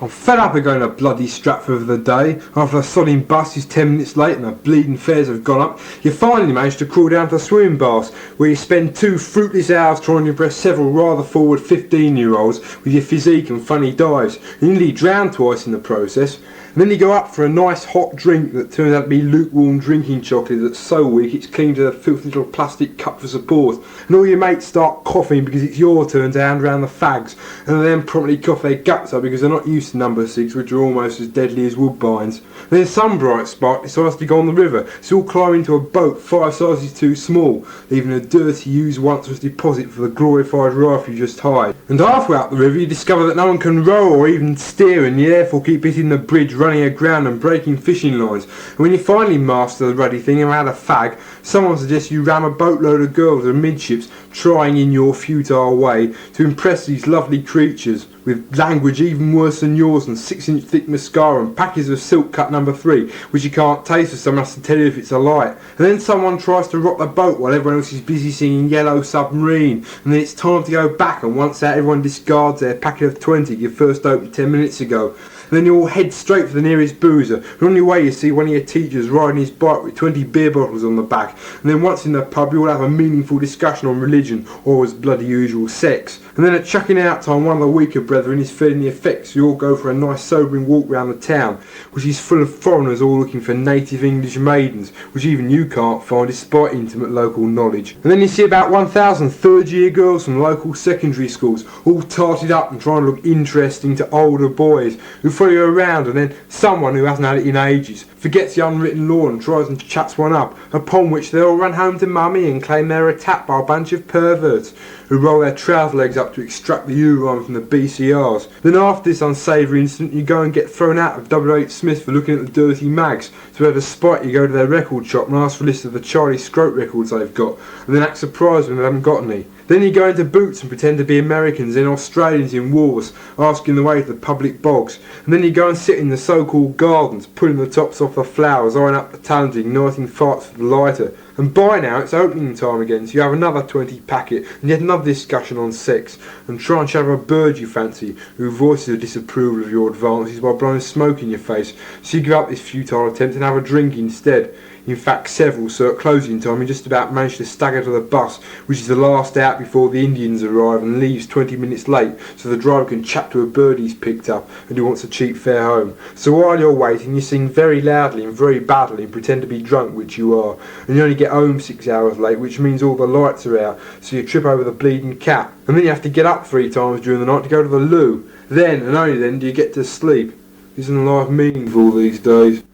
I'm fed up of going to bloody Stratford for the day. After a sodding bus is 10 minutes late and the bleeding fares have gone up, you finally manage to crawl down to the swimming baths, where you spend 2 fruitless hours trying to impress several rather forward 15-year-olds with your physique and funny dives. You nearly drown twice in the process. And then you go up for a nice hot drink that turns out to be lukewarm drinking chocolate that's so weak it's clinging to a filthy little plastic cup for support. And all your mates start coughing because it's your turn to hand round the fags, and they then promptly cough their guts up because they're not used to number 6, which are almost as deadly as woodbines. And then some bright spark decides to go on the river, so all climb into a boat 5 sizes too small, leaving a dirty used once was deposit for the glorified rifle you just hired. And halfway up the river you discover that no one can row or even steer, and you therefore keep hitting the bridge, running aground and breaking fishing lines. And when you finally master the ruddy thing and add a fag, someone suggests you ram a boatload of girls amidships, trying in your futile way to impress these lovely creatures with language even worse than yours and 6-inch thick mascara and packets of silk cut number 3 which you can't taste, so someone has to tell you if it's a lie. And then someone tries to rock the boat while everyone else is busy singing Yellow Submarine, and then it's time to go back, and once out everyone discards their packet of 20 you first opened 10 minutes ago. And then you all head straight for the nearest boozer, and on your way you see one of your teachers riding his bike with 20 beer bottles on the back, and then once in the pub you all have a meaningful discussion on religion, or as bloody usual sex. And then at chucking out time one of the weaker brethren is feeling the effects, so you all go for a nice sobering walk round the town, which is full of foreigners all looking for native English maidens, which even you can't find despite intimate local knowledge. And then you see about 1,000 third-year girls from local secondary schools, all tarted up and trying to look interesting to older boys, who follow you around, and then someone who hasn't had it in ages forgets the unwritten law and tries and chats one up, upon which they all run home to mummy and claim they were attacked by a bunch of perverts who roll their trouser legs up to extract the urine from the BCRs. Then after this unsavoury incident you go and get thrown out of W.H. Smith for looking at the dirty mags, so out of spite you go to their record shop and ask for a list of the Charlie Scroat records they've got, and then act surprised when they haven't got any. Then you go into Boots and pretend to be Americans and Australians in wars, asking the way to the public bogs. And then you go and sit in the so-called gardens, pulling the tops off the flowers, eyeing up the talent, igniting farts for the lighter. And by now it's opening time again, so you have another 20 packet, and yet another discussion on sex, and try and shadow a bird you fancy, who voices a disapproval of your advances while blowing smoke in your face, so you give up this futile attempt and have a drink instead. In fact several, so at closing time you just about manage to stagger to the bus, which is the last out before the Indians arrive, and leaves 20 minutes late, so the driver can chat to a bird he's picked up and who wants a cheap fare home. So while you're waiting you sing very loudly and very badly and pretend to be drunk, which you are, and you only get home 6 hours late, which means all the lights are out, so you trip over the bleeding cat, and then you have to get up 3 times during the night to go to the loo. Then and only then do you get to sleep. Isn't life meaningful these days?